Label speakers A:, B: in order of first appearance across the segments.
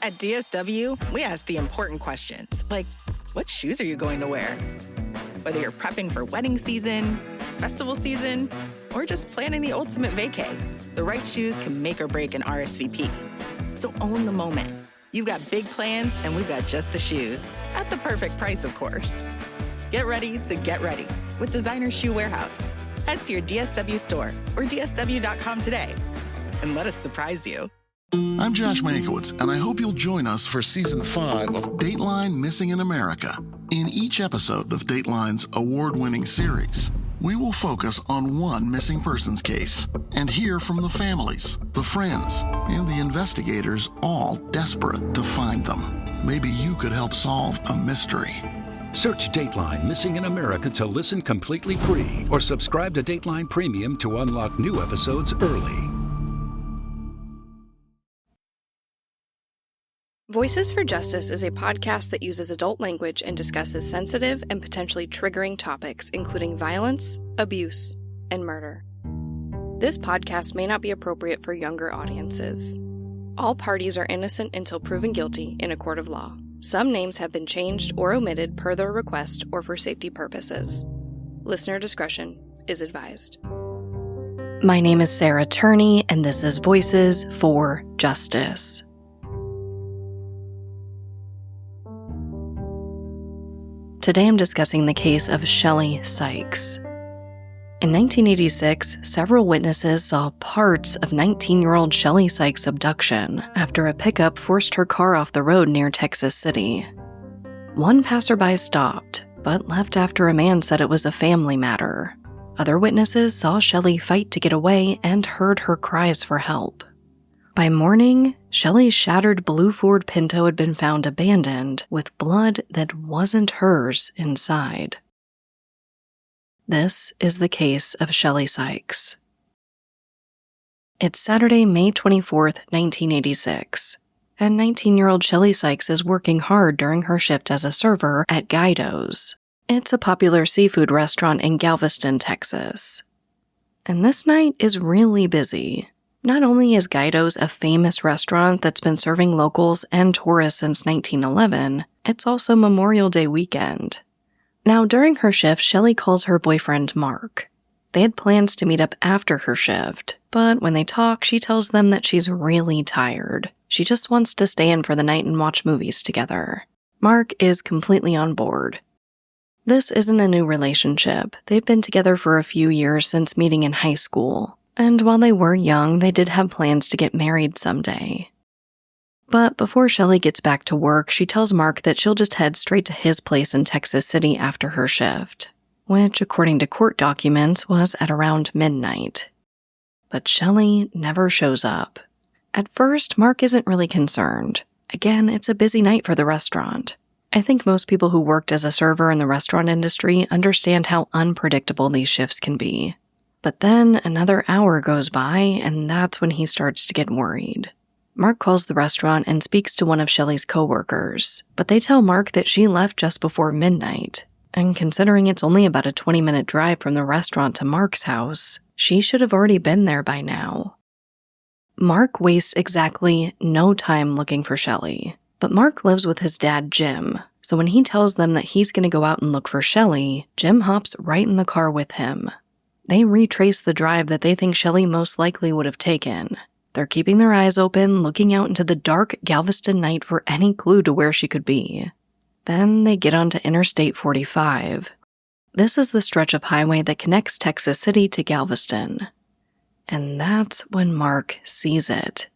A: At DSW, we ask the important questions, like, what shoes are you going to wear? Whether you're prepping for wedding season, festival season, or just planning the ultimate vacay, the right shoes can make or break an RSVP. So own the moment. You've got big plans, and we've got just the shoes. At the perfect price, of course. Get ready to get ready with Designer Shoe Warehouse. Head to your DSW store or DSW.com today and let us surprise you.
B: I'm Josh Mankiewicz, and I hope you'll join us for Season 5 of Dateline Missing in America. In each episode of Dateline's award-winning series, we will focus on one missing persons case and hear from the families, the friends, and the investigators, all desperate to find them. Maybe you could help solve a mystery.
C: Search Dateline Missing in America to listen completely free or subscribe to Dateline Premium to unlock new episodes early.
D: Voices for Justice is a podcast that uses adult language and discusses sensitive and potentially triggering topics, including violence, abuse, and murder. This podcast may not be appropriate for younger audiences. All parties are innocent until proven guilty in a court of law. Some names have been changed or omitted per their request or for safety purposes. Listener discretion is advised. My name is Sarah Turney, and this is Voices for Justice. Today I'm discussing the case of Shelley Sikes. In 1986, several witnesses saw parts of 19-year-old Shelley Sikes' abduction after a pickup forced her car off the road near Texas City. One passerby stopped, but left after a man said it was a family matter. Other witnesses saw Shelley fight to get away and heard her cries for help. By morning, Shelley's shattered blue Ford Pinto had been found abandoned with blood that wasn't hers inside. This is the case of Shelley Sikes. It's Saturday, May 24th, 1986, and 19-year-old Shelley Sikes is working hard during her shift as a server at Gaido's. It's a popular seafood restaurant in Galveston, Texas. And this night is really busy. Not only is Gaido's a famous restaurant that's been serving locals and tourists since 1911, it's also Memorial Day weekend. Now, during her shift, Shelley calls her boyfriend Mark. They had plans to meet up after her shift, but when they talk, she tells them that she's really tired. She just wants to stay in for the night and watch movies together. Mark is completely on board. This isn't a new relationship. They've been together for a few years since meeting in high school. And while they were young, they did have plans to get married someday. But before Shelley gets back to work, she tells Mark that she'll just head straight to his place in Texas City after her shift, which, according to court documents, was at around midnight. But Shelley never shows up. At first, Mark isn't really concerned. Again, it's a busy night for the restaurant. I think most people who worked as a server in the restaurant industry understand how unpredictable these shifts can be. But then another hour goes by, and that's when he starts to get worried. Mark calls the restaurant and speaks to one of Shelley's coworkers, but they tell Mark that she left just before midnight. And considering it's only about a 20-minute drive from the restaurant to Mark's house, she should have already been there by now. Mark wastes exactly no time looking for Shelley, but Mark lives with his dad, Jim, so when he tells them that he's going to go out and look for Shelley, Jim hops right in the car with him. They retrace the drive that they think Shelley most likely would have taken. They're keeping their eyes open, looking out into the dark Galveston night for any clue to where she could be. Then they get onto Interstate 45. This is the stretch of highway that connects Texas City to Galveston. And that's when Mark sees it.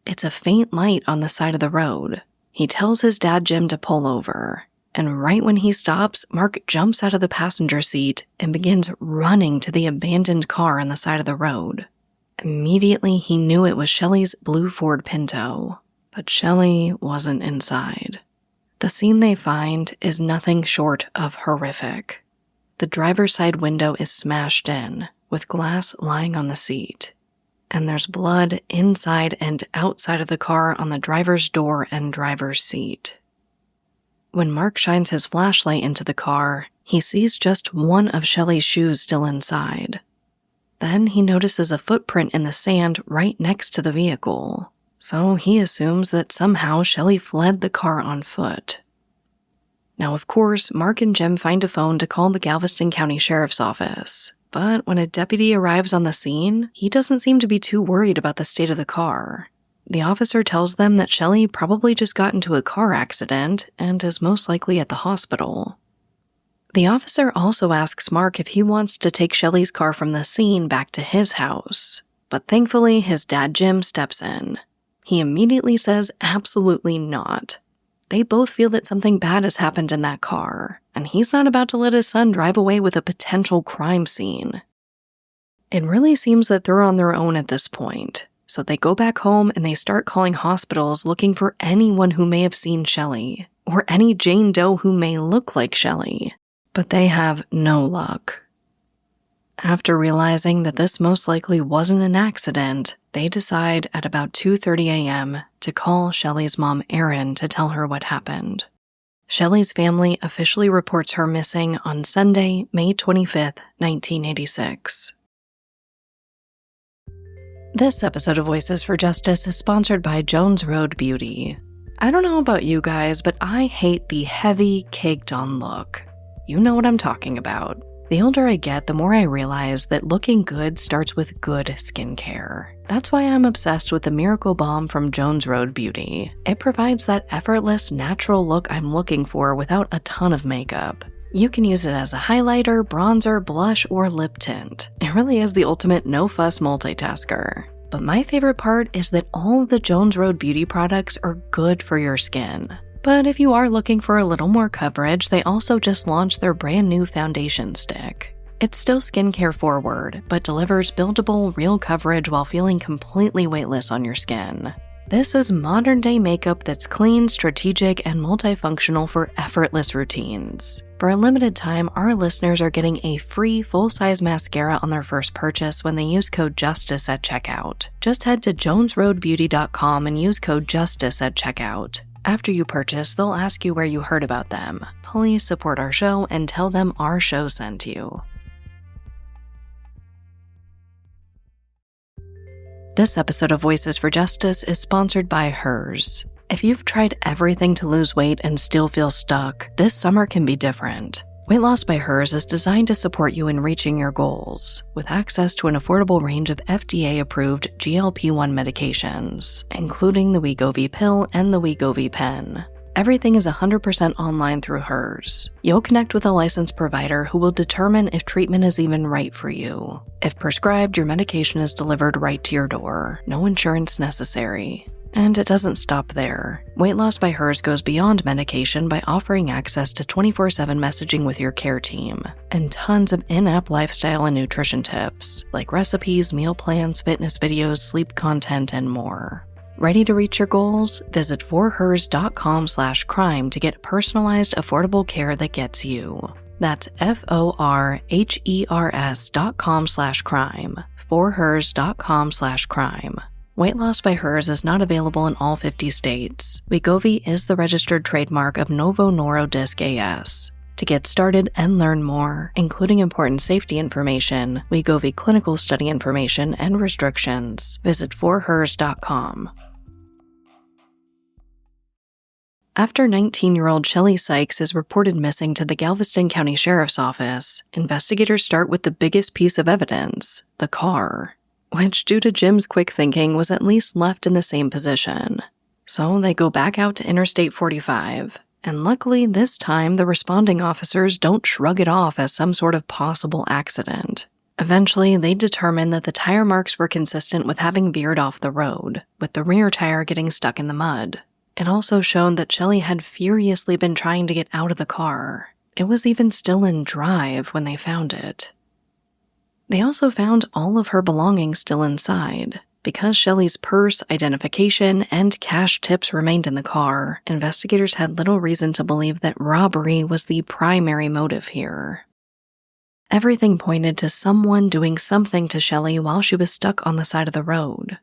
D: It's a faint light on the side of the road. He tells his dad Jim to pull over. And right when he stops, Mark jumps out of the passenger seat and begins running to the abandoned car on the side of the road. Immediately, he knew it was Shelley's blue Ford Pinto, but Shelley wasn't inside. The scene they find is nothing short of horrific. The driver's side window is smashed in, with glass lying on the seat. And there's blood inside and outside of the car on the driver's door and driver's seat. When Mark shines his flashlight into the car, he sees just one of Shelley's shoes still inside. Then he notices a footprint in the sand right next to the vehicle. So he assumes that somehow Shelley fled the car on foot. Now, of course, Mark and Jim find a phone to call the Galveston County Sheriff's Office. But when a deputy arrives on the scene, he doesn't seem to be too worried about the state of the car. The officer tells them that Shelley probably just got into a car accident and is most likely at the hospital. The officer also asks Mark if he wants to take Shelley's car from the scene back to his house. But thankfully, his dad Jim steps in. He immediately says absolutely not. They both feel that something bad has happened in that car, and he's not about to let his son drive away with a potential crime scene. It really seems that they're on their own at this point, so they go back home and they start calling hospitals looking for anyone who may have seen Shelley, or any Jane Doe who may look like Shelley, but they have no luck. After realizing that this most likely wasn't an accident, they decide at about 2:30 a.m. to call Shelley's mom, Erin, to tell her what happened. Shelley's family officially reports her missing on Sunday, May 25th, 1986. This episode of Voices for Justice is sponsored by Jones Road Beauty. I don't know about you guys, but I hate the heavy, caked-on look. You know what I'm talking about. The older I get, the more I realize that looking good starts with good skincare. That's why I'm obsessed with the Miracle Balm from Jones Road Beauty. It provides that effortless, natural look I'm looking for without a ton of makeup. You can use it as a highlighter, bronzer, blush, or lip tint. It really is the ultimate no-fuss multitasker. But my favorite part is that all of the Jones Road Beauty products are good for your skin. But if you are looking for a little more coverage, they also just launched their brand new foundation stick. It's still skincare forward, but delivers buildable, real coverage while feeling completely weightless on your skin. This is modern-day makeup that's clean, strategic, and multifunctional for effortless routines. For a limited time, our listeners are getting a free full-size mascara on their first purchase when they use code JUSTICE at checkout. Just head to jonesroadbeauty.com and use code JUSTICE at checkout. After you purchase, they'll ask you where you heard about them. Please support our show and tell them our show sent you. This episode of Voices for Justice is sponsored by Hers. If you've tried everything to lose weight and still feel stuck, this summer can be different. Weight Loss by Hers is designed to support you in reaching your goals, with access to an affordable range of FDA-approved GLP-1 medications, including the Wegovy pill and the Wegovy pen. Everything is 100% online through Hers. You'll connect with a licensed provider who will determine if treatment is even right for you. If prescribed, your medication is delivered right to your door. No insurance necessary. And it doesn't stop there. Weight Loss by Hers goes beyond medication by offering access to 24/7 messaging with your care team, and tons of in-app lifestyle and nutrition tips, like recipes, meal plans, fitness videos, sleep content, and more. Ready to reach your goals? Visit forhers.com/crime to get personalized, affordable care that gets you. That's forhers.com/crime. forhers.com/crime. Weight Loss by Hers is not available in all 50 states. Wegovy is the registered trademark of Novo Nordisk AS. To get started and learn more, including important safety information, Wegovy clinical study information, and restrictions, visit forhers.com. After 19-year-old Shelley Sikes is reported missing to the Galveston County Sheriff's Office, investigators start with the biggest piece of evidence, the car, which, due to Jim's quick thinking, was at least left in the same position. So they go back out to Interstate 45, and luckily this time the responding officers don't shrug it off as some sort of possible accident. Eventually, they determine that the tire marks were consistent with having veered off the road, with the rear tire getting stuck in the mud. It also showed that Shelley had furiously been trying to get out of the car. It was even still in drive when they found it. They also found all of her belongings still inside. Because Shelley's purse, identification, and cash tips remained in the car, investigators had little reason to believe that robbery was the primary motive here. Everything pointed to someone doing something to Shelley while she was stuck on the side of the road.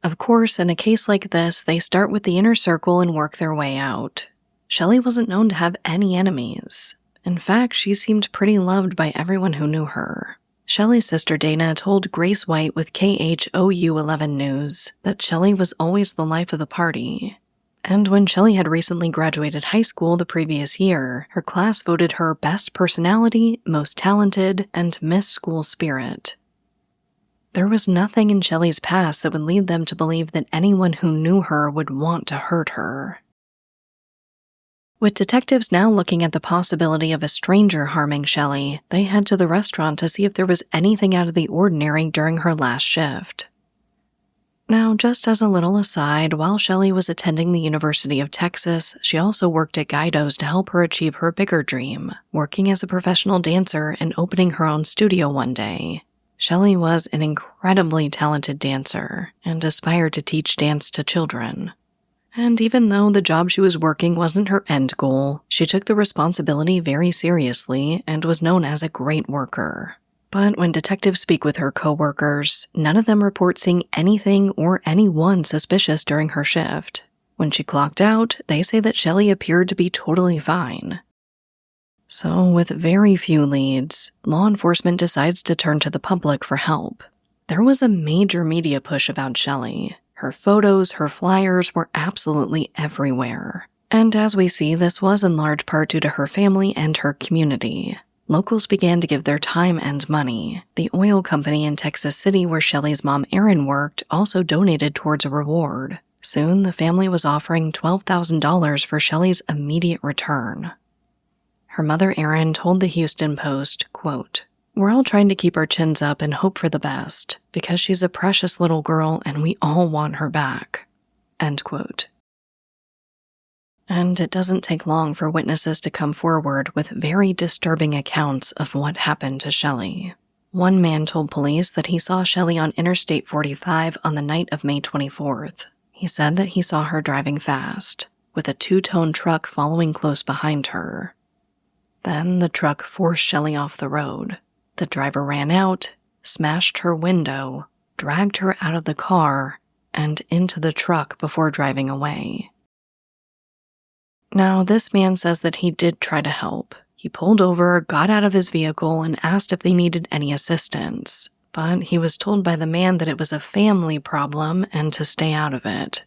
D: Of course, in a case like this, they start with the inner circle and work their way out. Shelley wasn't known to have any enemies. In fact, she seemed pretty loved by everyone who knew her. Shelley's sister Dana told Grace White with KHOU 11 News that Shelley was always the life of the party. And when Shelley had recently graduated high school the previous year, her class voted her best personality, most talented, and Miss School Spirit. There was nothing in Shelley's past that would lead them to believe that anyone who knew her would want to hurt her. With detectives now looking at the possibility of a stranger harming Shelley, they head to the restaurant to see if there was anything out of the ordinary during her last shift. Now, just as a little aside, while Shelley was attending the University of Texas, she also worked at Gaido's to help her achieve her bigger dream, working as a professional dancer and opening her own studio one day. Shelley was an incredibly talented dancer and aspired to teach dance to children. And even though the job she was working wasn't her end goal, she took the responsibility very seriously and was known as a great worker. But when detectives speak with her co-workers, none of them report seeing anything or anyone suspicious during her shift. When she clocked out, they say that Shelley appeared to be totally fine. So, with very few leads, law enforcement decides to turn to the public for help. There was a major media push about Shelley. Her photos, her flyers were absolutely everywhere. And as we see, this was in large part due to her family and her community. Locals began to give their time and money. The oil company in Texas City where Shelley's mom Erin worked also donated towards a reward. Soon, the family was offering $12,000 for Shelley's immediate return. Her mother Erin told the Houston Post, quote, "We're all trying to keep our chins up and hope for the best, because she's a precious little girl and we all want her back." End quote. And it doesn't take long for witnesses to come forward with very disturbing accounts of what happened to Shelley. One man told police that he saw Shelley on Interstate 45 on the night of May 24th. He said that he saw her driving fast, with a two-tone truck following close behind her. Then the truck forced Shelley off the road. The driver ran out, smashed her window, dragged her out of the car, and into the truck before driving away. Now, this man says that he did try to help. He pulled over, got out of his vehicle, and asked if they needed any assistance. But he was told by the man that it was a family problem and to stay out of it.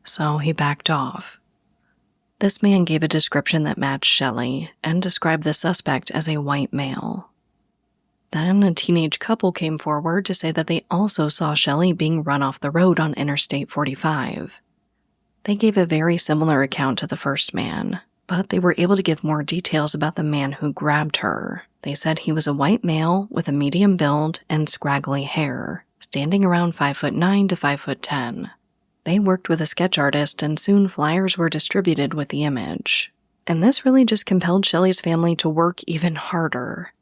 D: So he backed off. This man gave a description that matched Shelley and described the suspect as a white male. Then a teenage couple came forward to say that they also saw Shelley being run off the road on Interstate 45. They gave a very similar account to the first man, but they were able to give more details about the man who grabbed her. They said he was a white male with a medium build and scraggly hair, standing around 5'9" to 5'10". They worked with a sketch artist and soon flyers were distributed with the image. And this really just compelled Shelley's family to work even harder.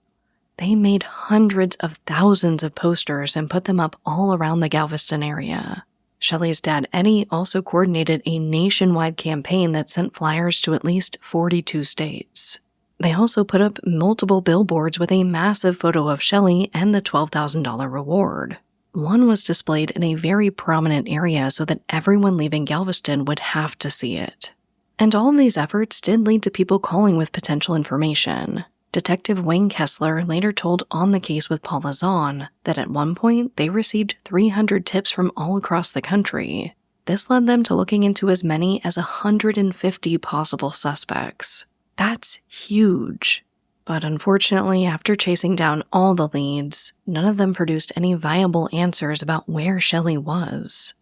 D: They made hundreds of thousands of posters and put them up all around the Galveston area. Shelley's dad, Eddie, also coordinated a nationwide campaign that sent flyers to at least 42 states. They also put up multiple billboards with a massive photo of Shelley and the $12,000 reward. One was displayed in a very prominent area so that everyone leaving Galveston would have to see it. And all of these efforts did lead to people calling with potential information. Detective Wayne Kessler later told On the Case with Paula Zahn that at one point they received 300 tips from all across the country. This led them to looking into as many as 150 possible suspects. That's huge. But unfortunately, after chasing down all the leads, none of them produced any viable answers about where Shelley was.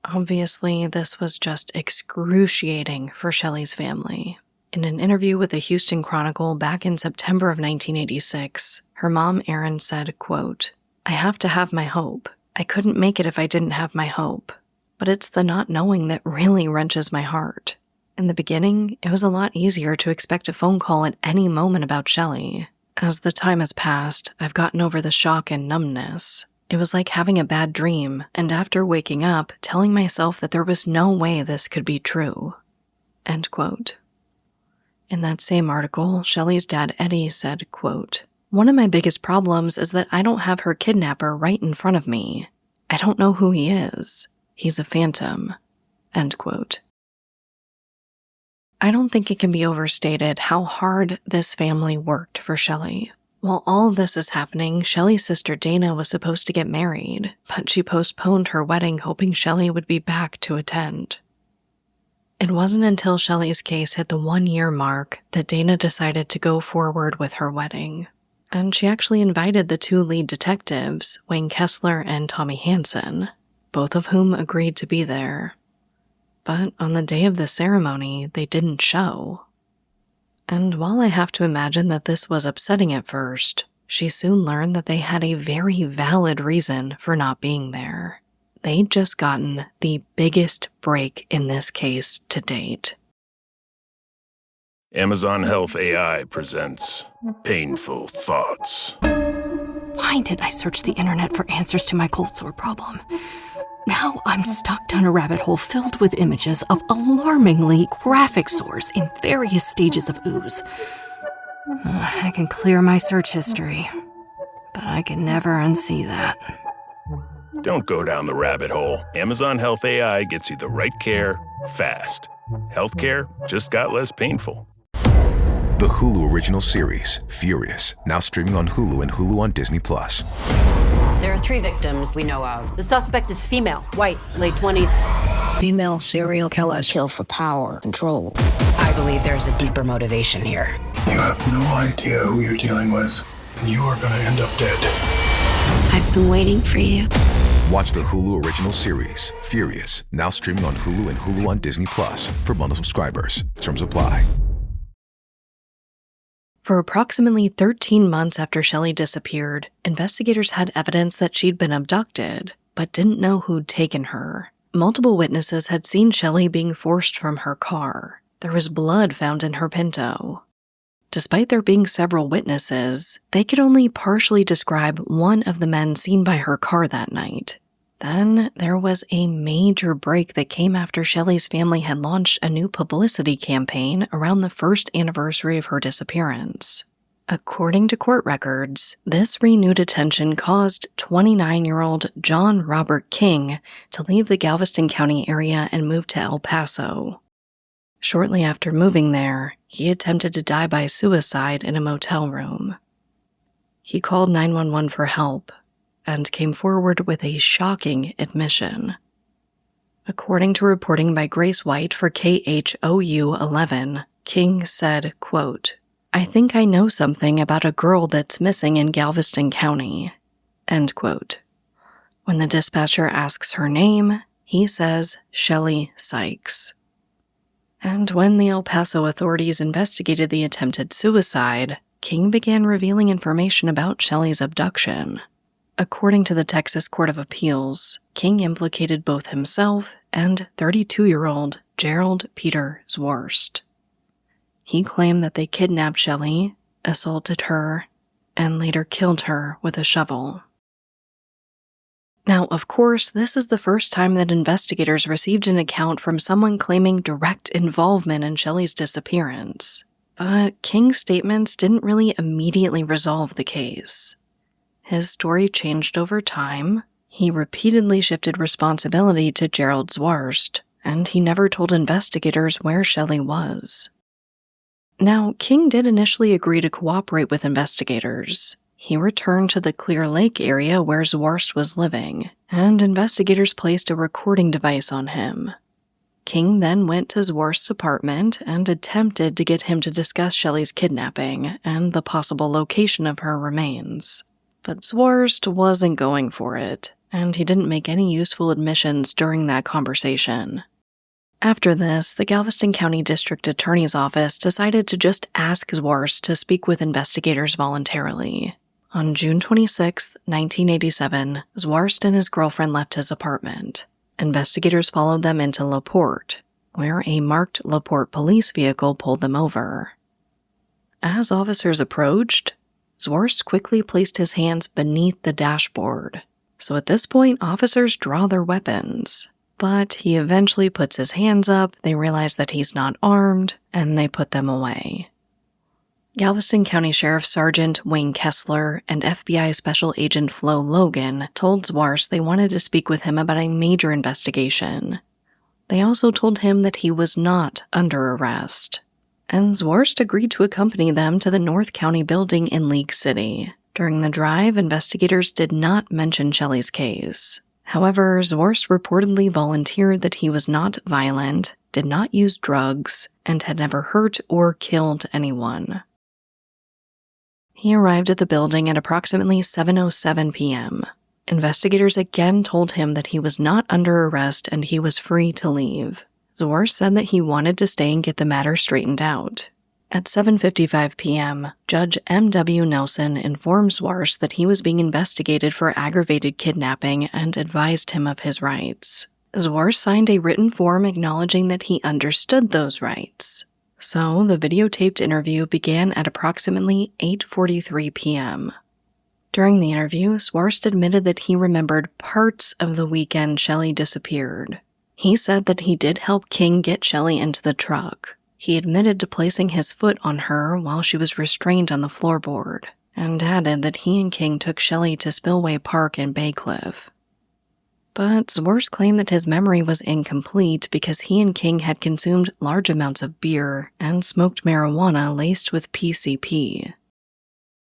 D: Obviously, this was just excruciating for Shelley's family. In an interview with the Houston Chronicle back in September of 1986, her mom, Erin, said, quote, "I have to have my hope. I couldn't make it if I didn't have my hope. But it's the not knowing that really wrenches my heart. In the beginning, it was a lot easier to expect a phone call at any moment about Shelley. As the time has passed, I've gotten over the shock and numbness. It was like having a bad dream, and after waking up, telling myself that there was no way this could be true." End quote. In that same article, Shelley's dad, Eddie, said, quote, "One of my biggest problems is that I don't have her kidnapper right in front of me. I don't know who he is. He's a phantom." End quote. I don't think it can be overstated how hard this family worked for Shelley. While all this is happening, Shelley's sister Dana was supposed to get married, but she postponed her wedding hoping Shelley would be back to attend. It wasn't until Shelley's case hit the 1-year mark that Dana decided to go forward with her wedding. And she actually invited the 2 lead detectives, Wayne Kessler and Tommy Hansen, both of whom agreed to be there. But on the day of the ceremony, they didn't show. And while I have to imagine that this was upsetting at first, she soon learned that they had a very valid reason for not being there. They'd just gotten the biggest break in this case to date.
E: Amazon Health AI presents Painful Thoughts.
F: Why did I search the internet for answers to my cold sore problem? Now I'm stuck down a rabbit hole filled with images of alarmingly graphic sores in various stages of ooze. I can clear my search history, but I can never unsee that.
E: Don't go down the rabbit hole. Amazon Health AI gets you the right care, fast. Healthcare just got less painful.
G: The Hulu original series, Furious, now streaming on Hulu and Hulu on Disney+.
H: There are 3 victims we know of. The suspect is female, white, late 20s.
I: Female serial killers kill for power, control.
H: I believe there's a deeper motivation here.
J: You have no idea who you're dealing with, and you are going to end up dead.
I: I've been waiting for you.
G: Watch the Hulu original series, Furious, now streaming on Hulu and Hulu on Disney+. For bundle subscribers. Terms apply.
D: For approximately 13 months after Shelley disappeared, investigators had evidence that she'd been abducted, but didn't know who'd taken her. Multiple witnesses had seen Shelley being forced from her car. There was blood found in her Pinto. Despite there being several witnesses, they could only partially describe one of the men seen by her car that night. Then there was a major break that came after Shelley's family had launched a new publicity campaign around the first anniversary of her disappearance. According to court records, this renewed attention caused 29-year-old John Robert King to leave the Galveston County area and move to El Paso. Shortly after moving there, he attempted to die by suicide in a motel room. He called 911 for help and came forward with a shocking admission. According to reporting by Grace White for KHOU 11, King said, quote, "I think I know something about a girl that's missing in Galveston County," end quote. When the dispatcher asks her name, he says Shelley Sikes. And when the El Paso authorities investigated the attempted suicide, King began revealing information about Shelley's abduction. According to the Texas Court of Appeals, King implicated both himself and 32-year-old Gerald Peter Zwarst. He claimed that they kidnapped Shelley, assaulted her, and later killed her with a shovel. Now, of course, this is the first time that investigators received an account from someone claiming direct involvement in Shelley's disappearance. But King's statements didn't really immediately resolve the case. His story changed over time. He repeatedly shifted responsibility to Gerald Zwarst, and he never told investigators where Shelley was. Now, King did initially agree to cooperate with investigators. He returned to the Clear Lake area where Zwarst was living, and investigators placed a recording device on him. King then went to Zwarst's apartment and attempted to get him to discuss Shelley's kidnapping and the possible location of her remains. But Zwarst wasn't going for it, and he didn't make any useful admissions during that conversation. After this, the Galveston County District Attorney's Office decided to just ask Zwarst to speak with investigators voluntarily. On June 26, 1987, Zwarst and his girlfriend left his apartment. Investigators followed them into LaPorte, where a marked LaPorte police vehicle pulled them over. As officers approached, Zwarst quickly placed his hands beneath the dashboard. So at this point, officers draw their weapons. But he eventually puts his hands up, they realize that he's not armed, and they put them away. Galveston County Sheriff Sergeant Wayne Kessler and FBI Special Agent Flo Logan told Zwarst they wanted to speak with him about a major investigation. They also told him that he was not under arrest. and Zwarst agreed to accompany them to the North County building in League City. During the drive, investigators did not mention Shelley's case. However, Zwarst reportedly volunteered that he was not violent, did not use drugs, and had never hurt or killed anyone. He arrived at the building at approximately 7:07 p.m. Investigators again told him that he was not under arrest and he was free to leave. Zwarst said that he wanted to stay and get the matter straightened out. At 7:55 p.m., Judge M.W. Nelson informed Zwarst that he was being investigated for aggravated kidnapping and advised him of his rights. Zwarst signed a written form acknowledging that he understood those rights. So, the videotaped interview began at approximately 8:43 p.m. During the interview, Zwarst admitted that he remembered parts of the weekend Shelley disappeared. He said that he did help King get Shelley into the truck. He admitted to placing his foot on her while she was restrained on the floorboard, and added that he and King took Shelley to Spillway Park in Bay Cliff. But Zwarst claimed that his memory was incomplete because he and King had consumed large amounts of beer and smoked marijuana laced with PCP.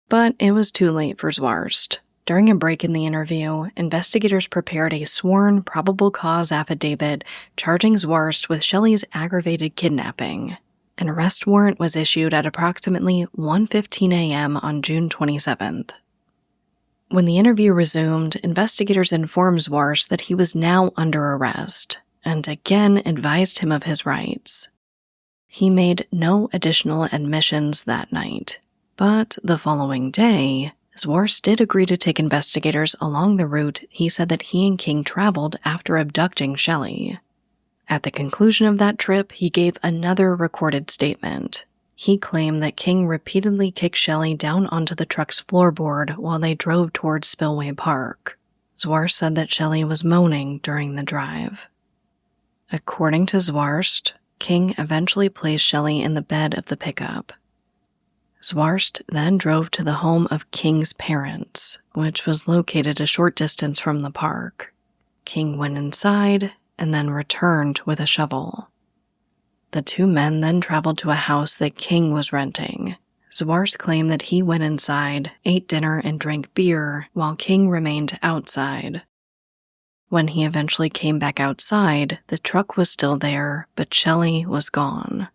D: But it was too late for Zwarst. During a break in the interview, investigators prepared a sworn probable cause affidavit charging Zwarst with Shelley's aggravated kidnapping. An arrest warrant was issued at approximately 1:15 a.m. on June 27th. When the interview resumed, investigators informed Zwarst that he was now under arrest, and again advised him of his rights. He made no additional admissions that night, but the following day, Zwarst did agree to take investigators along the route he said that he and King traveled after abducting Shelley. At the conclusion of that trip, he gave another recorded statement. He claimed that King repeatedly kicked Shelley down onto the truck's floorboard while they drove towards Spillway Park. Zwarst said that Shelley was moaning during the drive. According to Zwarst, King eventually placed Shelley in the bed of the pickup. Zwarst then drove to the home of King's parents, which was located a short distance from the park. King went inside and then returned with a shovel. The two men then traveled to a house that King was renting. Zwarst claimed that he went inside, ate dinner, and drank beer while King remained outside. When he eventually came back outside, the truck was still there, but Shelley was gone.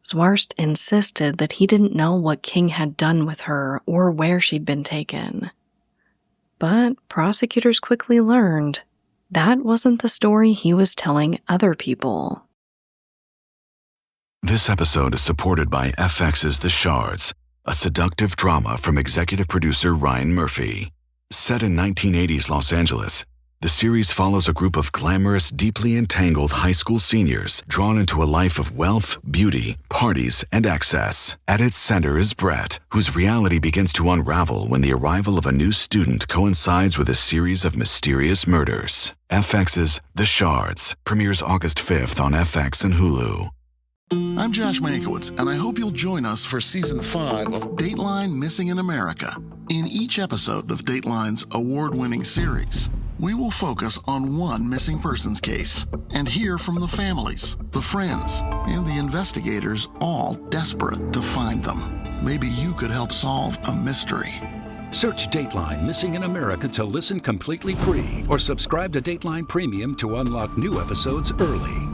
D: Zwarst insisted that he didn't know what King had done with her or where she'd been taken. But prosecutors quickly learned that wasn't the story he was telling other people.
K: This episode is supported by FX's The Shards, a seductive drama from executive producer Ryan Murphy. Set in 1980s Los Angeles, the series follows a group of glamorous, deeply entangled high school seniors drawn into a life of wealth, beauty, parties, and excess. At its center is Brett, whose reality begins to unravel when the arrival of a new student coincides with a series of mysterious murders. FX's The Shards premieres August 5th on FX and Hulu.
B: I'm Josh Mankiewicz, and I hope you'll join us for Season 5 of Dateline Missing in America. In each episode of Dateline's award-winning series, we will focus on one missing persons case and hear from the families, the friends, and the investigators, all desperate to find them. Maybe you could help solve a mystery.
C: Search Dateline Missing in America to listen completely free or subscribe to Dateline Premium to unlock new episodes early.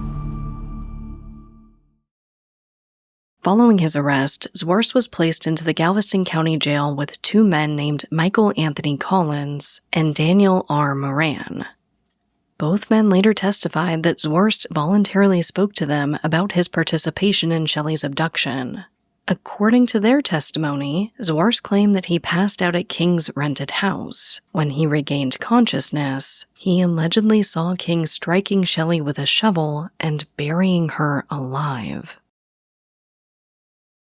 D: Following his arrest, Zwarst was placed into the Galveston County Jail with two men named Michael Anthony Collins and Daniel R. Moran. Both men later testified that Zwarst voluntarily spoke to them about his participation in Shelley's abduction. According to their testimony, Zwarst claimed that he passed out at King's rented house. When he regained consciousness, he allegedly saw King striking Shelley with a shovel and burying her alive.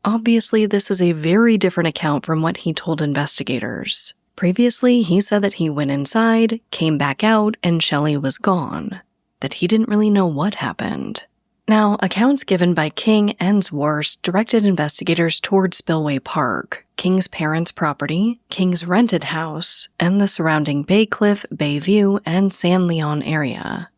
D: Obviously, this is a very different account from what he told investigators. Previously, he said that he went inside, came back out, and Shelley was gone. That he didn't really know what happened. Now, accounts given by King and Zwarst directed investigators toward Spillway Park, King's parents' property, King's rented house, and the surrounding Bay Cliff, Bayview, and San Leon area.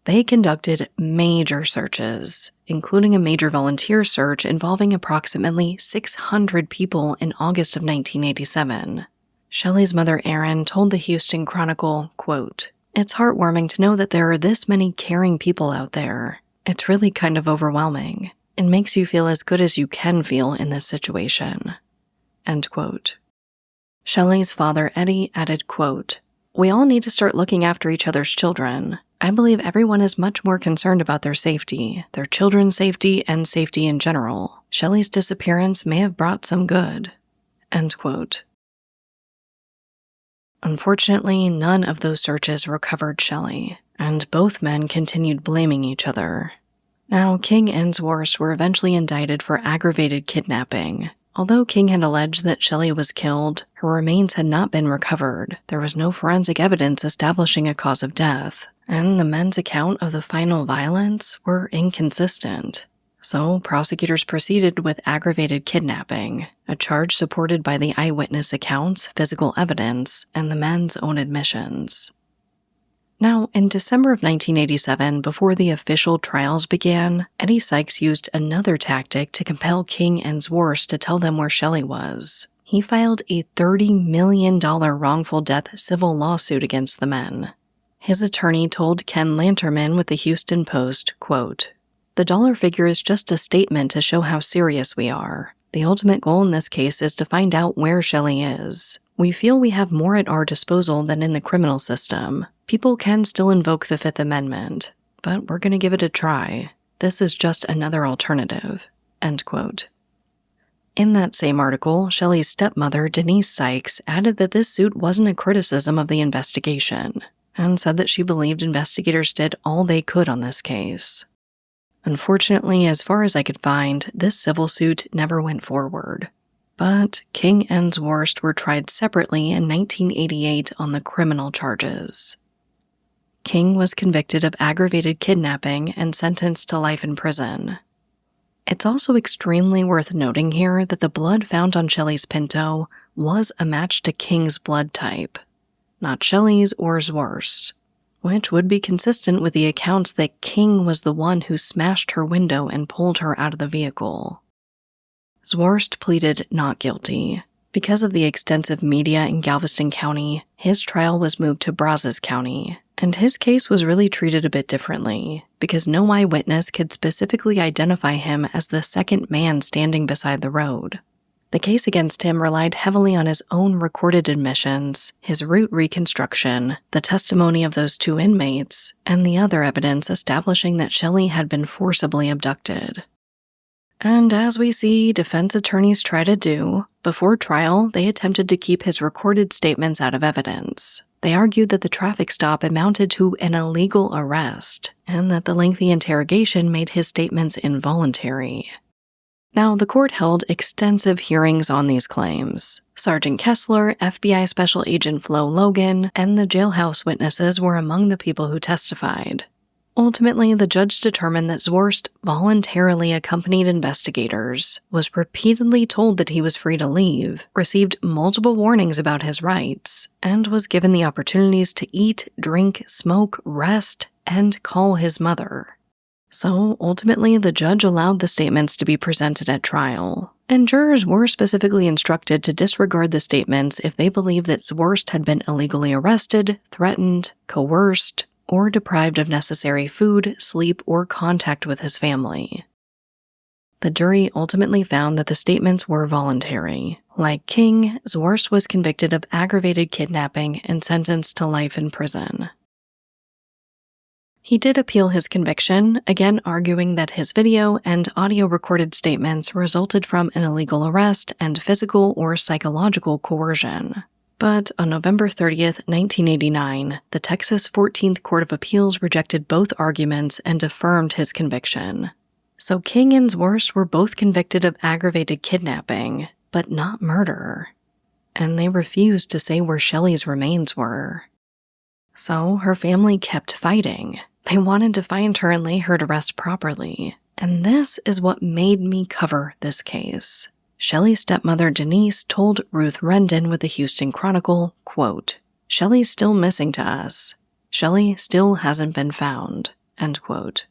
D: They conducted major searches, including a major volunteer search involving approximately 600 people in August of 1987. Shelley's mother, Erin, told the Houston Chronicle, quote, "It's heartwarming to know that there are this many caring people out there. It's really kind of overwhelming. It makes you feel as good as you can feel in this situation." End quote. Shelley's father, Eddie, added, quote, "We all need to start looking after each other's children. I believe everyone is much more concerned about their safety, their children's safety, and safety in general. Shelley's disappearance may have brought some good." End quote. Unfortunately, none of those searches recovered Shelley, and both men continued blaming each other. Now, King and Zworst were eventually indicted for aggravated kidnapping. Although King had alleged that Shelley was killed, her remains had not been recovered. There was no forensic evidence establishing a cause of death, and the men's account of the final violence were inconsistent. So, prosecutors proceeded with aggravated kidnapping, a charge supported by the eyewitness accounts, physical evidence, and the men's own admissions. Now, in December of 1987, before the official trials began, Eddie Sikes used another tactic to compel King and Zworst to tell them where Shelley was. He filed a $30 million wrongful death civil lawsuit against the men. His attorney told Ken Lanterman with the Houston Post, quote, "The dollar figure is just a statement to show how serious we are. The ultimate goal in this case is to find out where Shelley is. We feel we have more at our disposal than in the criminal system. People can still invoke the Fifth Amendment, but we're going to give it a try. This is just another alternative." End quote. In that same article, Shelley's stepmother, Denise Sikes, added that this suit wasn't a criticism of the investigation, and said that she believed investigators did all they could on this case. Unfortunately, as far as I could find, this civil suit never went forward. But King and Zworst were tried separately in 1988 on the criminal charges. King was convicted of aggravated kidnapping and sentenced to life in prison. It's also extremely worth noting here that the blood found on Shelley's Pinto was a match to King's blood type, not Shelley's or Zworst's, which would be consistent with the accounts that King was the one who smashed her window and pulled her out of the vehicle. Zworst pleaded not guilty. Because of the extensive media in Galveston County, his trial was moved to Brazos County, and his case was really treated a bit differently, because no eyewitness could specifically identify him as the second man standing beside the road. The case against him relied heavily on his own recorded admissions, his route reconstruction, the testimony of those two inmates, and the other evidence establishing that Shelley had been forcibly abducted. And as we see defense attorneys try to do, before trial, they attempted to keep his recorded statements out of evidence. They argued that the traffic stop amounted to an illegal arrest, and that the lengthy interrogation made his statements involuntary. Now, the court held extensive hearings on these claims. Sergeant Kessler, FBI Special Agent Flo Logan, and the jailhouse witnesses were among the people who testified. Ultimately, the judge determined that Zworst voluntarily accompanied investigators, was repeatedly told that he was free to leave, received multiple warnings about his rights, and was given the opportunities to eat, drink, smoke, rest, and call his mother. So, ultimately, the judge allowed the statements to be presented at trial, and jurors were specifically instructed to disregard the statements if they believed that Zworst had been illegally arrested, threatened, coerced, or deprived of necessary food, sleep, or contact with his family. The jury ultimately found that the statements were voluntary. Like King, Zworst was convicted of aggravated kidnapping and sentenced to life in prison. He did appeal his conviction, again arguing that his video and audio recorded statements resulted from an illegal arrest and physical or psychological coercion. But on November 30th, 1989, the Texas 14th Court of Appeals rejected both arguments and affirmed his conviction. So King and Zworst were both convicted of aggravated kidnapping, but not murder. And they refused to say where Shelley's remains were. So her family kept fighting. They wanted to find her and lay her to rest properly. And this is what made me cover this case. Shelley's stepmother Denise told Ruth Rendon with the Houston Chronicle, quote, "Shelley's still missing to us. Shelley still hasn't been found." End quote.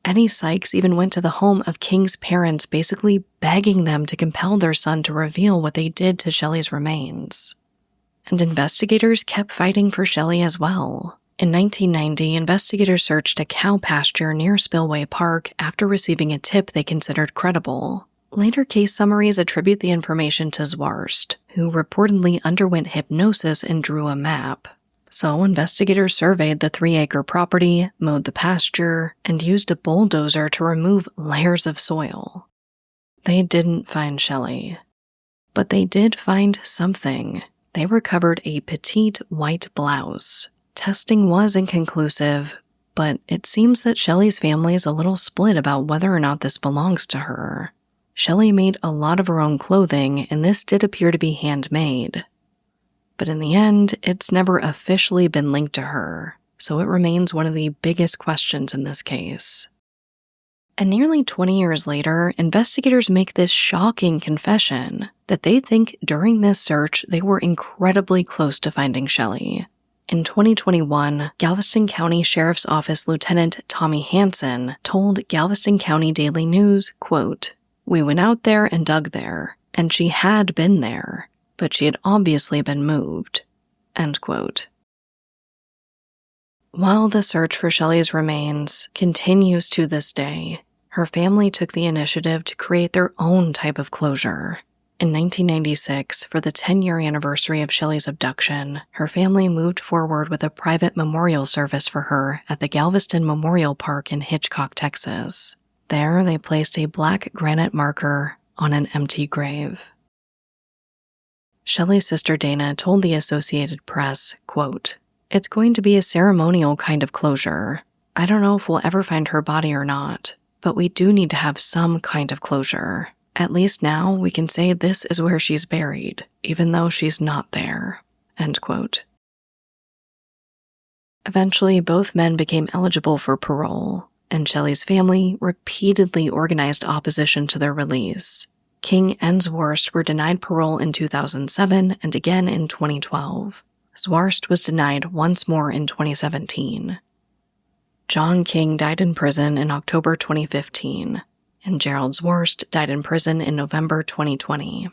D: Eddie Sikes even went to the home of King's parents, basically begging them to compel their son to reveal what they did to Shelley's remains. And investigators kept fighting for Shelley as well. In 1990, investigators searched a cow pasture near Spillway Park after receiving a tip they considered credible. Later case summaries attribute the information to Zwarst, who reportedly underwent hypnosis and drew a map. So investigators surveyed the 3-acre property, mowed the pasture, and used a bulldozer to remove layers of soil. They didn't find Shelley. But they did find something. They recovered a petite white blouse. Testing was inconclusive, but it seems that Shelley's family is a little split about whether or not this belongs to her. Shelley made a lot of her own clothing, and this did appear to be handmade. But in the end, it's never officially been linked to her, so it remains one of the biggest questions in this case. And nearly 20 years later, investigators make this shocking confession that they think during this search they were incredibly close to finding Shelley. In 2021, Galveston County Sheriff's Office Lieutenant Tommy Hansen told Galveston County Daily News, quote, "We went out there and dug there, and she had been there, but she had obviously been moved." End quote. While the search for Shelley's remains continues to this day, her family took the initiative to create their own type of closure. In 1996, for the 10-year anniversary of Shelley's abduction, her family moved forward with a private memorial service for her at the Galveston Memorial Park in Hitchcock, Texas. There, they placed a black granite marker on an empty grave. Shelley's sister Dana told the Associated Press, quote, "It's going to be a ceremonial kind of closure. I don't know if we'll ever find her body or not, but we do need to have some kind of closure. At least now we can say this is where she's buried, even though she's not there." End quote. Eventually, both men became eligible for parole, and Shelley's family repeatedly organized opposition to their release. King and Zwarst were denied parole in 2007 and again in 2012. Zwarst was denied once more in 2017. John King died in prison in October 2015, and Gerald Zwarst died in prison in November 2020.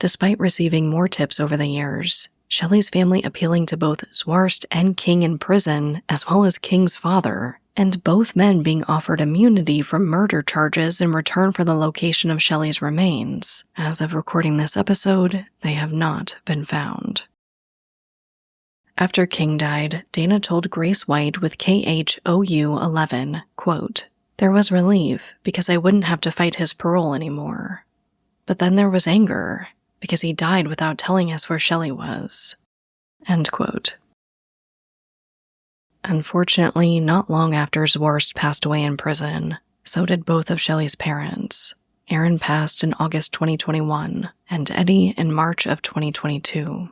D: Despite receiving more tips over the years, Shelley's family appealing to both Zwarst and King in prison, as well as King's father, and both men being offered immunity from murder charges in return for the location of Shelley's remains. As of recording this episode, they have not been found. After King died, Dana told Grace White with KHOU 11, quote, "There was relief because I wouldn't have to fight his parole anymore. But then there was anger because he died without telling us where Shelley was." End quote. Unfortunately, not long after Zwarst passed away in prison, so did both of Shelley's parents. Aaron passed in August 2021, and Eddie in March of 2022.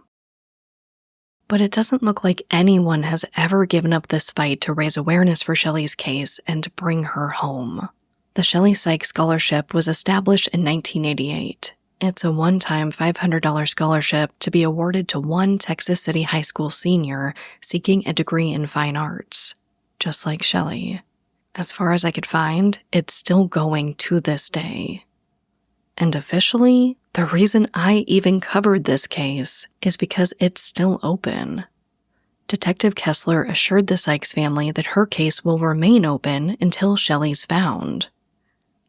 D: But it doesn't look like anyone has ever given up this fight to raise awareness for Shelley's case and bring her home. The Shelley Sikes Scholarship was established in 1988. It's a one-time $500 scholarship to be awarded to one Texas City High School senior seeking a degree in fine arts, just like Shelley. As far as I could find, it's still going to this day. And officially, the reason I even covered this case is because it's still open. Detective Kessler assured the Sikes family that her case will remain open until Shelley's found.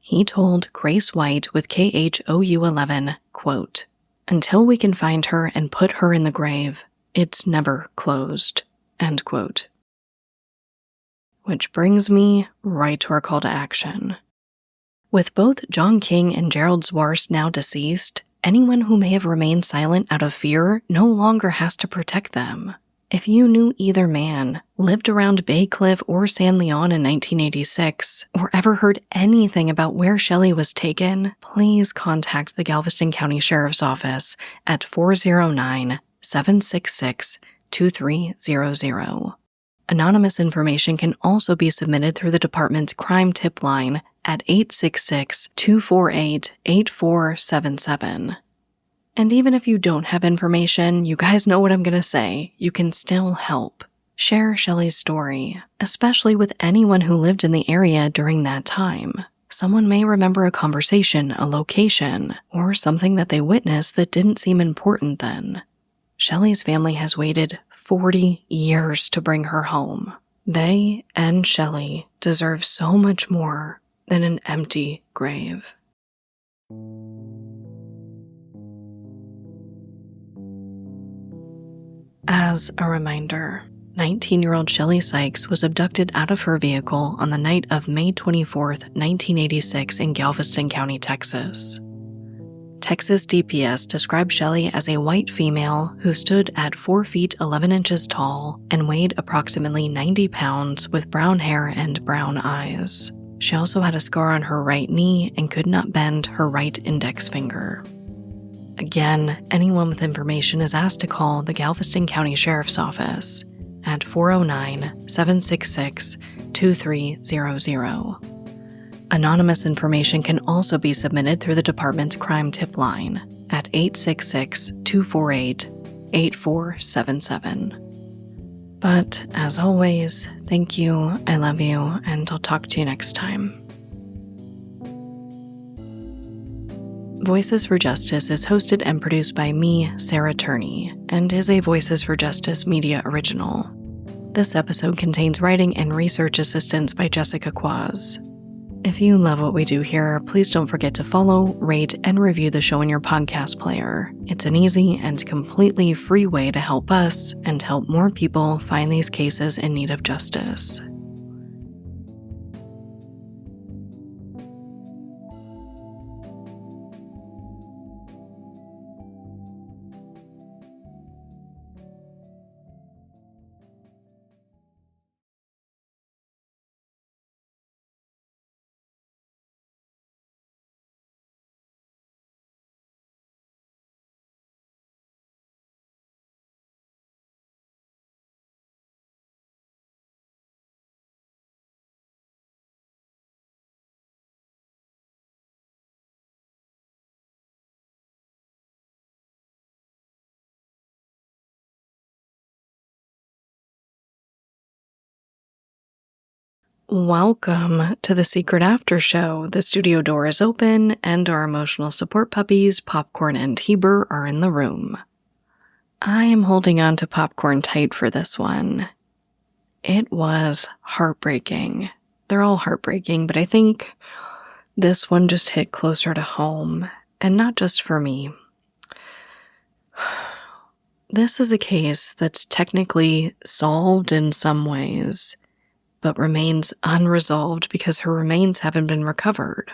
D: He told Grace White with KHOU 11, quote, "Until we can find her and put her in the grave, it's never closed." End quote. Which brings me right to our call to action. With both John King and Gerald Zwarst now deceased, anyone who may have remained silent out of fear no longer has to protect them. If you knew either man, lived around Bay Cliff or San Leon in 1986, or ever heard anything about where Shelley was taken, please contact the Galveston County Sheriff's Office at 409-766-2300. Anonymous information can also be submitted through the department's crime tip line at 866-248-8477. And even if you don't have information, you guys know what I'm going to say, you can still help. Share Shelley's story, especially with anyone who lived in the area during that time. Someone may remember a conversation, a location, or something that they witnessed that didn't seem important then. Shelley's family has waited 40 years to bring her home. They and Shelley deserve so much more than an empty grave. As a reminder, 19-year-old Shelley Sikes was abducted out of her vehicle on the night of May 24, 1986 in Galveston County, Texas. Texas DPS described Shelley as a white female who stood at 4 feet 11 inches tall and weighed approximately 90 pounds with brown hair and brown eyes. She also had a scar on her right knee and could not bend her right index finger. Again, anyone with information is asked to call the Galveston County Sheriff's Office at 409-766-2300. Anonymous information can also be submitted through the department's crime tip line at 866-248-8477. But as always, thank you, I love you, and I'll talk to you next time. Voices for Justice is hosted and produced by me, Sarah Turney, and is a Voices for Justice media original. This episode contains writing and research assistance by Jessica Quaz. If you love what we do here, please don't forget to follow, rate, and review the show in your podcast player. It's an easy and completely free way to help us and help more people find these cases in need of justice. Welcome to the Secret After Show. The studio door is open, and our emotional support puppies, Popcorn and Heber, are in the room. I am holding on to Popcorn tight for this one. It was heartbreaking. They're all heartbreaking, but I think this one just hit closer to home, and not just for me. This is a case that's technically solved in some ways, but remains unresolved because her remains haven't been recovered.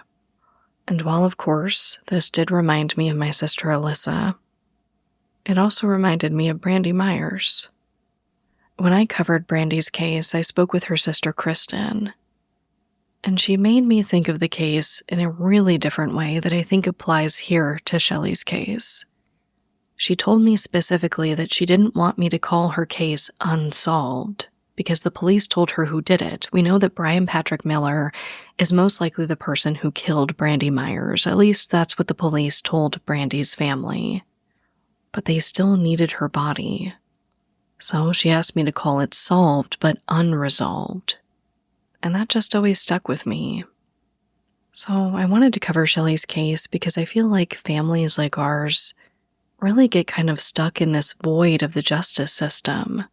D: And while, of course, this did remind me of my sister Alyssa, it also reminded me of Brandy Myers. When I covered Brandy's case, I spoke with her sister Kristen, and she made me think of the case in a really different way that I think applies here to Shelley's case. She told me specifically that she didn't want me to call her case unsolved, because the police told her who did it. We know that Brian Patrick Miller is most likely the person who killed Brandy Myers. At least that's what the police told Brandy's family. But they still needed her body. So she asked me to call it solved but unresolved. And that just always stuck with me. So I wanted to cover Shelley's case because I feel like families like ours really get kind of stuck in this void of the justice system.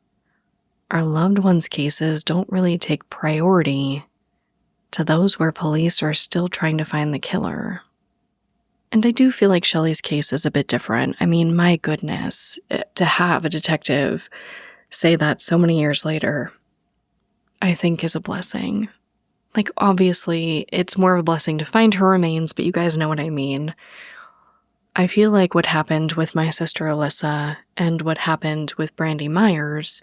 D: Our loved ones' cases don't really take priority to those where police are still trying to find the killer. And I do feel like Shelley's case is a bit different. I mean, my goodness, to have a detective say that so many years later, I think is a blessing. Like, obviously, it's more of a blessing to find her remains, but you guys know what I mean. I feel like what happened with my sister Alyssa and what happened with Brandy Myers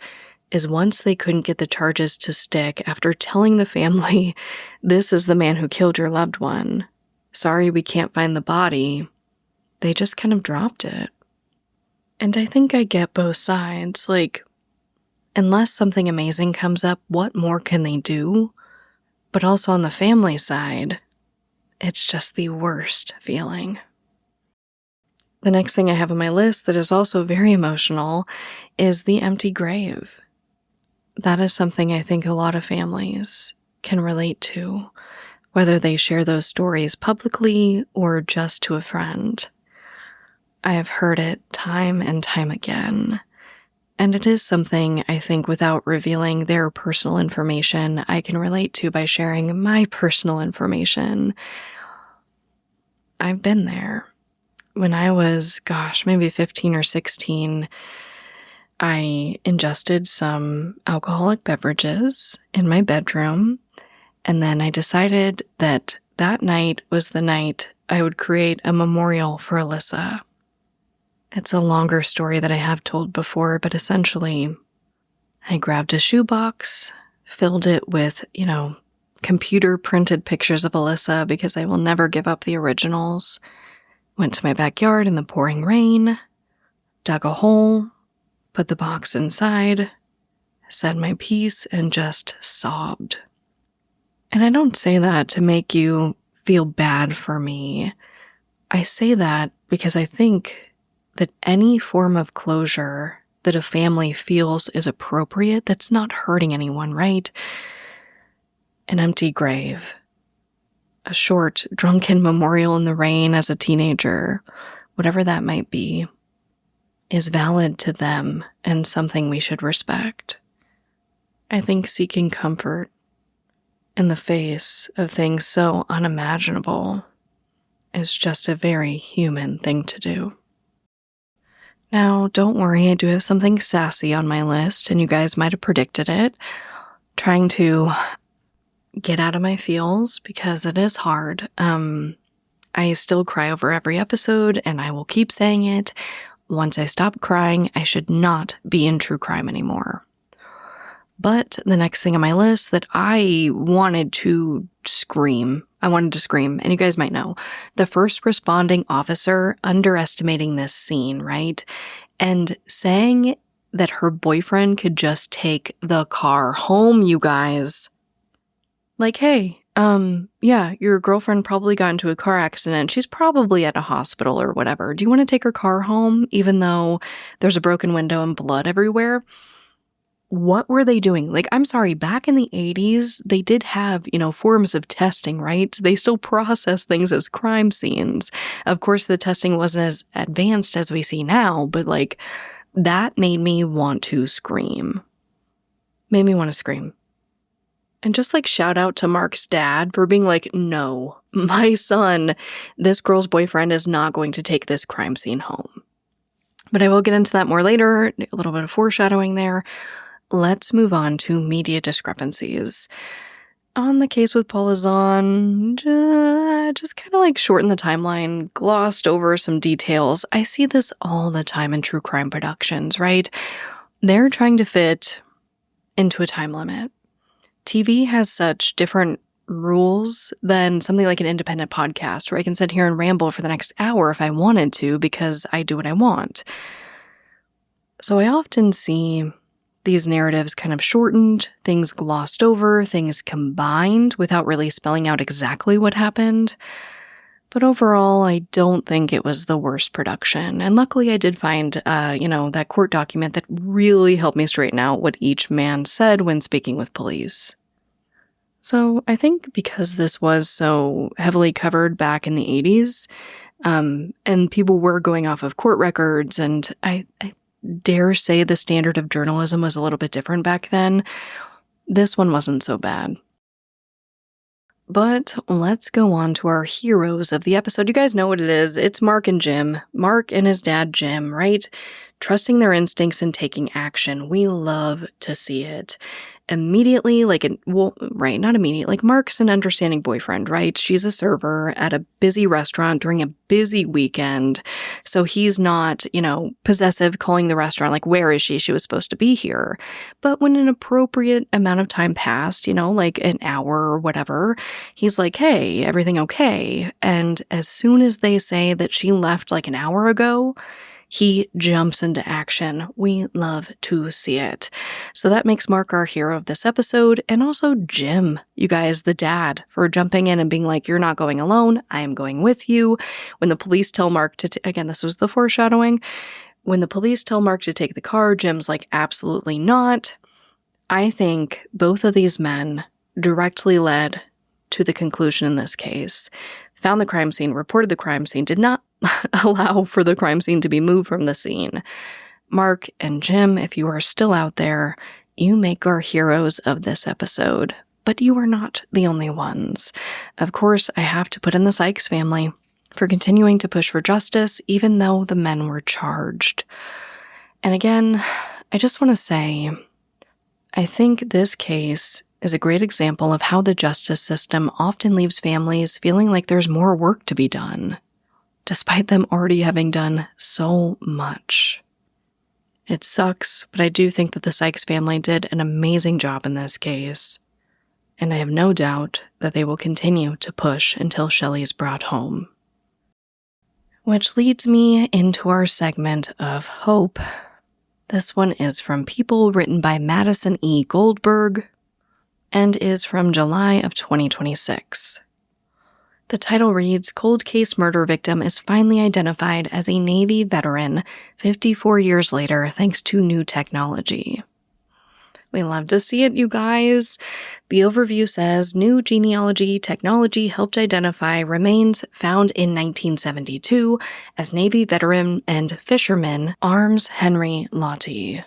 D: is once they couldn't get the charges to stick after telling the family, this is the man who killed your loved one, sorry we can't find the body, they just kind of dropped it. And I think I get both sides. Like, unless something amazing comes up, what more can they do? But also on the family side, it's just the worst feeling. The next thing I have on my list that is also very emotional is the empty grave. that is something I think a lot of families can relate to, whether they share those stories publicly or just to a friend. I have heard it time and time again. And it is something I think without revealing their personal information, I can relate to by sharing my personal information. I've been there. When I was, maybe 15 or 16, I ingested some alcoholic beverages in my bedroom, and then I decided that that night was the night I would create a memorial for Alyssa. It's a longer story that I have told before, but essentially, I grabbed a shoebox, filled it with, computer-printed pictures of Alyssa because I will never give up the originals, went to my backyard in the pouring rain, dug a hole, put the box inside, said my piece, and just sobbed. And I don't say that to make you feel bad for me. I say that because I think that any form of closure that a family feels is appropriate, that's not hurting anyone, right? An empty grave, a short, drunken memorial in the rain as a teenager, whatever that might be, is valid to them and something we should respect. I think seeking comfort in the face of things so unimaginable is just a very human thing to do. Now, don't worry, I do have something sassy on my list, and you guys might have predicted it. Trying to get out of my feels because it is hard. I still cry over every episode, and I will keep saying it. Once I stop crying, I should not be in true crime anymore. But the next thing on my list that I wanted to scream, and you guys might know, the first responding officer underestimating this scene, right? And saying that her boyfriend could just take the car home, you guys. Like, hey, your girlfriend probably got into a car accident. She's probably at a hospital or whatever. Do you want to take her car home, even though there's a broken window and blood everywhere? What were they doing? Like, I'm sorry, back in the 80s, they did have, forms of testing, right? They still process things as crime scenes. Of course, the testing wasn't as advanced as we see now, but that made me want to scream. And just shout out to Mark's dad for being like, no, my son, this girl's boyfriend is not going to take this crime scene home. But I will get into that more later, a little bit of foreshadowing there. Let's move on to media discrepancies. On the case with Paula Zahn, just kind of shortened the timeline, glossed over some details. I see this all the time in true crime productions, right? They're trying to fit into a time limit. TV has such different rules than something like an independent podcast where I can sit here and ramble for the next hour if I wanted to because I do what I want. So I often see these narratives kind of shortened, things glossed over, things combined without really spelling out exactly what happened. But overall, I don't think it was the worst production. And luckily I did find, that court document that really helped me straighten out what each man said when speaking with police. So I think because this was so heavily covered back in the 80s, and people were going off of court records, and I dare say the standard of journalism was a little bit different back then, this one wasn't so bad. But let's go on to our heroes of the episode. You guys know what it is. It's Mark and Jim. Mark and his dad, Jim, right? Trusting their instincts and taking action. We love to see it. Immediately, not immediately, Mark's an understanding boyfriend, right? She's a server at a busy restaurant during a busy weekend. So he's not, possessive, calling the restaurant, where is she? She was supposed to be here. But when an appropriate amount of time passed, an hour or whatever, he's like, hey, everything okay? And as soon as they say that she left an hour ago, he jumps into action. We love to see it. So that makes Mark our hero of this episode, and also Jim, you guys, the dad, for jumping in and being like, you're not going alone, I am going with you. When the police tell Mark to, again, this was the foreshadowing. When the police tell Mark to take the car, Jim's like, absolutely not. I think both of these men directly led to the conclusion in this case, found the crime scene, reported the crime scene, did not allow for the crime scene to be moved from the scene. Mark and Jim, if you are still out there, you make our heroes of this episode, but you are not the only ones. Of course, I have to put in the Sikes family for continuing to push for justice, even though the men were charged. And again, I just want to say, I think this case is a great example of how the justice system often leaves families feeling like there's more work to be done, despite them already having done so much. It sucks, but I do think that the Sikes family did an amazing job in this case, and I have no doubt that they will continue to push until Shelley is brought home. Which leads me into our segment of hope. This one is from People, written by Madison E. Goldberg, and is from July of 2026. The title reads, Cold Case Murder Victim is finally identified as a Navy veteran 54 years later thanks to new technology. We love to see it, you guys. The overview says, new genealogy technology helped identify remains found in 1972 as Navy veteran and fisherman Arms Henry Lottie.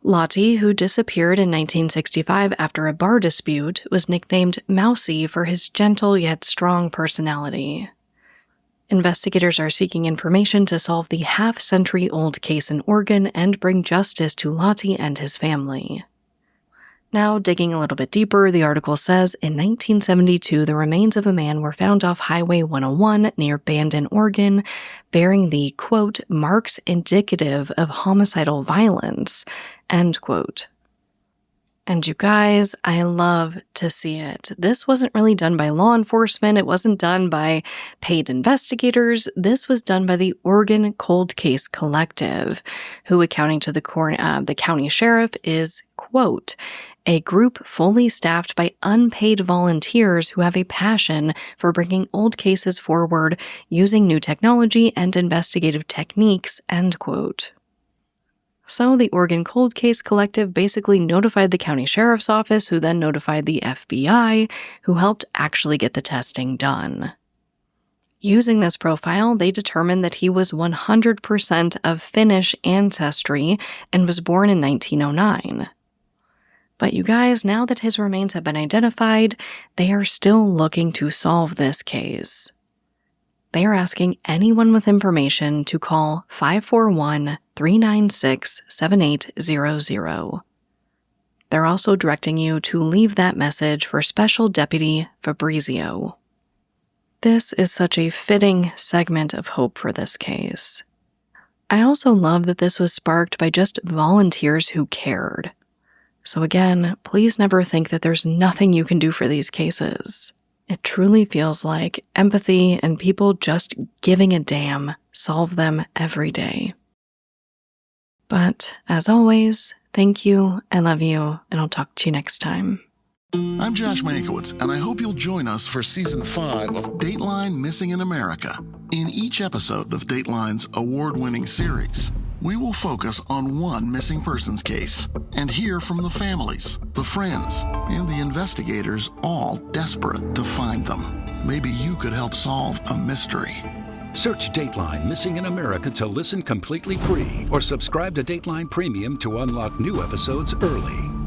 D: Lottie, who disappeared in 1965 after a bar dispute, was nicknamed Mousy for his gentle yet strong personality. Investigators are seeking information to solve the half-century-old case in Oregon and bring justice to Lottie and his family. Now, digging a little bit deeper, the article says, in 1972, the remains of a man were found off Highway 101 near Bandon, Oregon, bearing the, quote, marks indicative of homicidal violence, end quote. And you guys, I love to see it. This wasn't really done by law enforcement. It wasn't done by paid investigators. This was done by the Oregon Cold Case Collective, who, according to the county sheriff, is, quote, a group fully staffed by unpaid volunteers who have a passion for bringing old cases forward using new technology and investigative techniques, end quote. So the Oregon Cold Case Collective basically notified the county sheriff's office, who then notified the FBI, who helped actually get the testing done. Using this profile, they determined that he was 100% of Finnish ancestry and was born in 1909. But you guys, now that his remains have been identified, they are still looking to solve this case. They are asking anyone with information to call 541-396-7800. They're also directing you to leave that message for Special Deputy Fabrizio. This is such a fitting segment of hope for this case. I also love that this was sparked by just volunteers who cared. So again, please never think that there's nothing you can do for these cases. It truly feels like empathy and people just giving a damn solve them every day. But as always, thank you, I love you, and I'll talk to you next time.
B: I'm Josh Mankiewicz, and I hope you'll join us for Season 5 of Dateline Missing in America. In each episode of Dateline's award-winning series, we will focus on one missing persons case and hear from the families, the friends, and the investigators, all desperate to find them. Maybe you could help solve a mystery.
C: Search Dateline Missing in America to listen completely free or subscribe to Dateline Premium to unlock new episodes early.